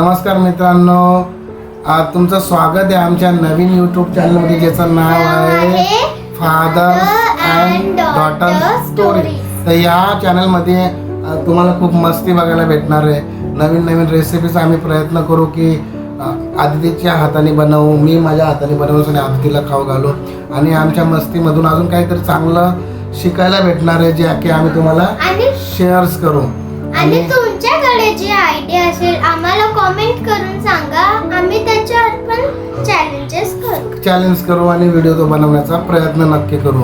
नमस्कार मित्रांनो, तुमचं स्वागत आहे आमच्या नवीन यूट्यूब चॅनलमध्ये ज्याचं नाव आहे फादर अँड डॉटर स्टोरी. तर या चॅनलमध्ये तुम्हाला खूप मस्ती बघायला भेटणार आहे. नवीन नवीन रेसिपीज आम्ही प्रयत्न करू की आदितीच्या हाताने बनवू, मी माझ्या हाताने बनवू आणि आदितीला खाऊ घालू आणि आमच्या मस्तीमधून अजून काहीतरी चांगलं शिकायला भेटणार आहे जे की आम्ही तुम्हाला शेअर्स करू. आणि तुमच्याकडे जी आयडिया असेल आम्हाला कमेंट करून सांगा, आम्ही त्याच्यावर पण चॅलेंज करू आणि व्हिडिओ तो बनवण्याचा प्रयत्न नक्की करू.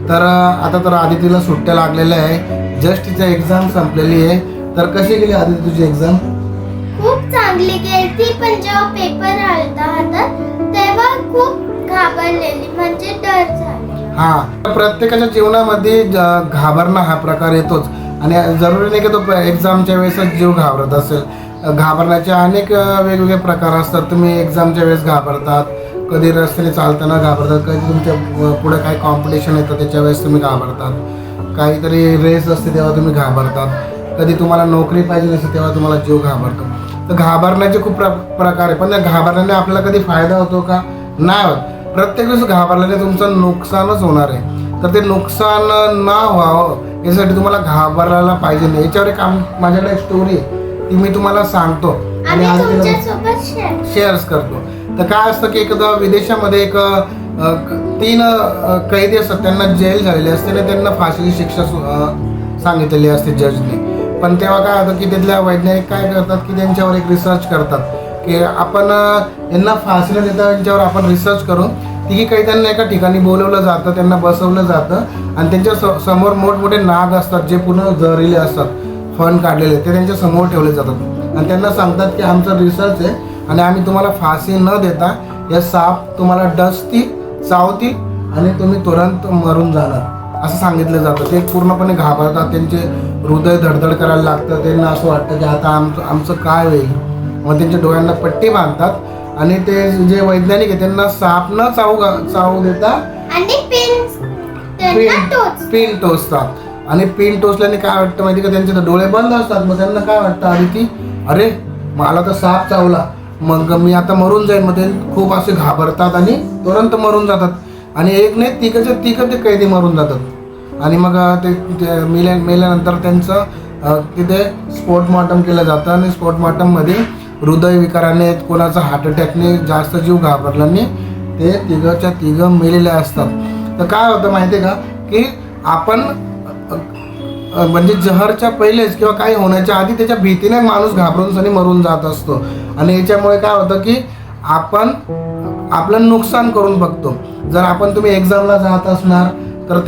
तर आता तर आदितीला सुट्ट्या लागलेल्या आहे, जस्ट तिची एक्झाम संपलेली आहे. तर कशी गेली आदिती तुझी एक्झाम? खूप चांगली गेली, पण जेव्हा पेपर आलता हातात तेव्हा खूप घाबरलेली, म्हणजे डर झाला. हा, प्रत्येकाच्या जीवनामध्ये घाबरणं हा प्रकार येतोच आणि जरुरी नाही की तो एक्झामच्या वेळेसच जीव घाबरत असेल. घाबरण्याचे अनेक वेगवेगळे प्रकार असतात. तुम्ही एक्झामच्या वेळेस घाबरतात, कधी रस्त्याने चालताना घाबरतात, कधी तुमच्या पुढे काही कॉम्पिटिशन येतं त्याच्या वेळेस तुम्ही घाबरतात, काहीतरी रेस असते तेव्हा तुम्ही घाबरतात, कधी तुम्हाला नोकरी पाहिजे नसते तेव्हा तुम्हाला जीव घाबरतो. तर घाबरण्याचे खूप प्रकार आहे, पण त्या घाबरल्याने आपल्याला कधी फायदा होतो का? नाही होत. प्रत्येक वेळेस घाबरल्याने तुमचं नुकसानच होणार आहे. तर ते नुकसान न व्हावं यासाठी तुम्हाला घाबरायला पाहिजे नाही. याच्यावर एक माझ्याकडे एक स्टोरी ती मी तुम्हाला सांगतो आणि शेअर्स करतो. तर काय असतं की एकदा विदेशामध्ये एक 3 कैदी असतात, त्यांना जेल झालेली असते आणि त्यांना फाशीची शिक्षा सांगितलेली असते जजने. पण तेव्हा काय होतं की तिथल्या वैज्ञानिक काय करतात की त्यांच्यावर एक रिसर्च करतात की आपण यांना फाशीला देता यांच्यावर आपण रिसर्च करू. तिघी कैद्यांना एका ठिकाणी बोलवलं जातं, त्यांना बसवलं जातं आणि त्यांच्या समोर मोठमोठे नाग असतात जे पूर्ण जहरीले असतात, फन काढलेले, ते त्यांच्या समोर ठेवले जातात आणि त्यांना सांगतात की आमचा रिसर्च आहे आणि आम्ही तुम्हाला फाशी न देता या साप तुम्हाला डसतील, चावतील आणि तुम्ही तुरंत मरून जाणार असं सांगितलं जातं. ते पूर्णपणे घाबरतात, त्यांचे हृदय धडधड करायला लागतं, त्यांना असं वाटतं की आता आमचं काय होईल. मग त्यांच्या डोळ्यांना पट्टी बांधतात आणि ते जे वैज्ञानिक आहे त्यांना साप न चावू देता पिन टोचतात आणि पिन टोचल्याने काय वाटतं माहिती का, त्यांचे डोळे बंद असतात. मग त्यांना काय वाटतं आधी की अरे मला तर साप चावला, मग मी आता मरून जाईल. मग ते खूप असे घाबरतात आणि तुरंत मरून जातात आणि एक नाही तिघ ते कैदी मरून जातात. आणि मग ते मेल्यानंतर त्यांचं तिथे स्पोर्टमॉर्टम केलं जातं आणि स्पोर्टमॉर्टममध्ये हृदयविकाराने, कोणाचा हार्ट अटॅकने, जास्त जीव घाबरल्याने ते तिघ मेलेले असतात. तर काय होतं माहिती आहे का की आपण म्हणजे जहरच्या पहिलेच किंवा काही होण्याच्या आधी त्याच्या भीतीने माणूस घाबरून आणि मरून जात असतो. आणि याच्यामुळे काय होतं की आपण आपलं नुकसान करून बघतो. जर तुम्ही एक्झामला जात असणार तर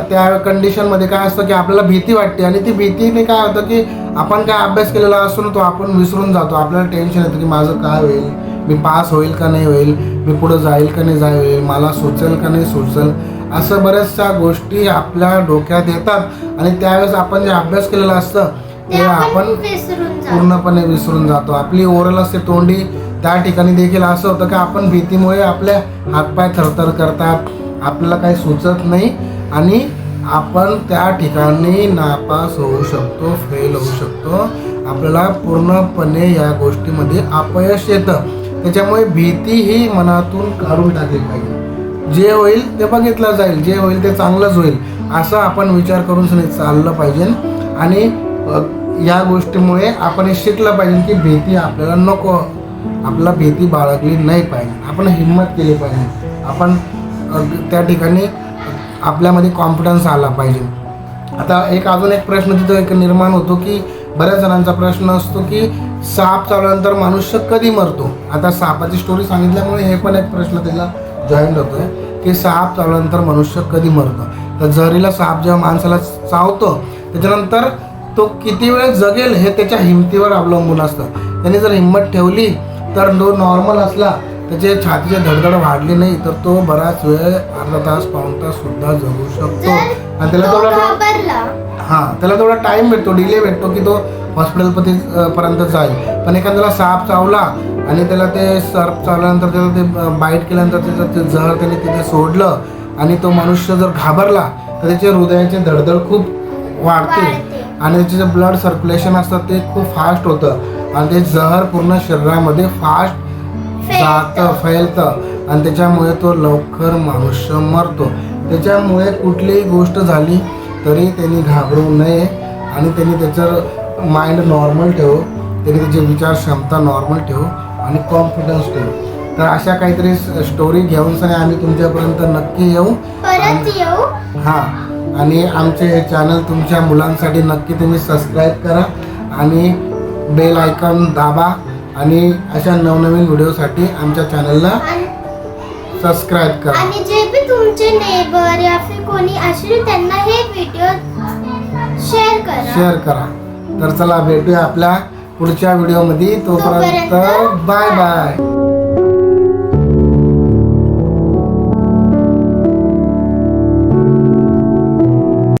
त्या कंडिशनमध्ये काय असतं की आपल्याला भीती वाटते आणि ती भीतीने काय होतं की आपण काय अभ्यास केलेला असतो ना तो आपण विसरून जातो. आपल्याला टेन्शन येतं की माझं काय होईल, मी पास होईल का नाही होईल, मी पुढं जाईल का नाही जाईल, मला सुचेल का नाही सुचेल, असं बऱ्याचशा गोष्टी आपल्या डोक्यात येतात आणि त्यावेळेस आपण जे अभ्यास केलेलं असतं ते आपण पूर्णपणे विसरून जातो. आपली ओरल असते तोंडी, त्या ठिकाणी देखील असं होतं की आपण भीतीमुळे आपले हातपाय थरथर करतात, आपल्याला काही सुचत नाही आणि आपण त्या ठिकाणी नापास होऊ शकतो, फेल होऊ शकतो. आपल्याला पूर्णपणे या गोष्टीमध्ये अपयश येतं. त्याच्यामुळे भीती ही मनातून काढून टाकली पाहिजे. जे होईल ते बघितलं जाईल, जे होईल ते चांगलंच होईल असं आपण विचार करून चाललं पाहिजे. आणि या गोष्टीमुळे आपण हे शिकलं पाहिजे की भीती आपल्याला नको, आपल्याला भीती बाळगली नाही पाहिजे, आपण हिंमत केली पाहिजे, आपण त्या ठिकाणी आपल्यामध्ये कॉन्फिडन्स आला पाहिजे. आता अजून एक प्रश्न तिथं एक निर्माण होतो की बऱ्याच जणांचा प्रश्न असतो की साप चावल्यानंतर मनुष्य कधी मरतो. आता सापाची स्टोरी सांगितल्यामुळे हे पण एक प्रश्न त्याला जॉईंट होतोय की साप चावल्यानंतर मनुष्य कधी मरतो. तर जहरीला साप जेव्हा माणसाला चावतो त्याच्यानंतर तो किती वेळ जगेल हे त्याच्या हिमतीवर अवलंबून असतं. त्याने जर हिंमत ठेवली तर तो नॉर्मल असला, त्याचे छातीचे धडधड वाढली नाही तर तो बराच वेळ, अर्धा तास, पाऊण तास सुद्धा जगू शकतो. आणि त्याला तेवढा टाइम भेटतो, डिले भेटतो की तो हॉस्पिटल पर्यंत जाईल. पण एखाद्याला साप चावला आणि त्याला ते सर्प चावल्यानंतर त्याला ते बाईट केल्यानंतर त्याचं ते जहर त्याने तिथे सोडलं आणि तो मनुष्य जर घाबरला तर त्याच्या हृदयाची धडधड खूप वाढते आणि त्याचे जे ब्लड सर्क्युलेशन असतं ते खूप फास्ट होतं आणि ते जहर पूर्ण शरीरामध्ये फास्ट जातं फैलतं आणि त्याच्यामुळे तो लवकर मनुष्य मरतो. त्याच्यामुळे कुठलीही गोष्ट झाली तरी त्यांनी घाबरू नये आणि त्यांनी त्याचं माइंड नॉर्मल ठेवू, त्यांनी त्याची विचार क्षमता नॉर्मल ठेवू आणि कॉन्फिडन्स ठेवू. तर अशा काहीतरी स्टोरी घेऊन सगळे आम्ही तुमच्यापर्यंत नक्की येऊ. परत येऊ. हां, आणि आमचे हे चॅनल तुमच्या मुलांसाठी नक्की तुम्ही सबस्क्राईब करा आणि बेल आयकॉन दाबा आणि अशा नवनवीन व्हिडिओसाठी आमच्या चॅनलला सबस्क्राईब करा. आणि जे बी तुमचे नेबर या फिर कोणी असेल त्यांना हे व्हिडिओ शेअर करा. तर चला भेटूया आपल्या पुढच्या व्हिडिओमध्ये. तोपर्यंत बाय बाय.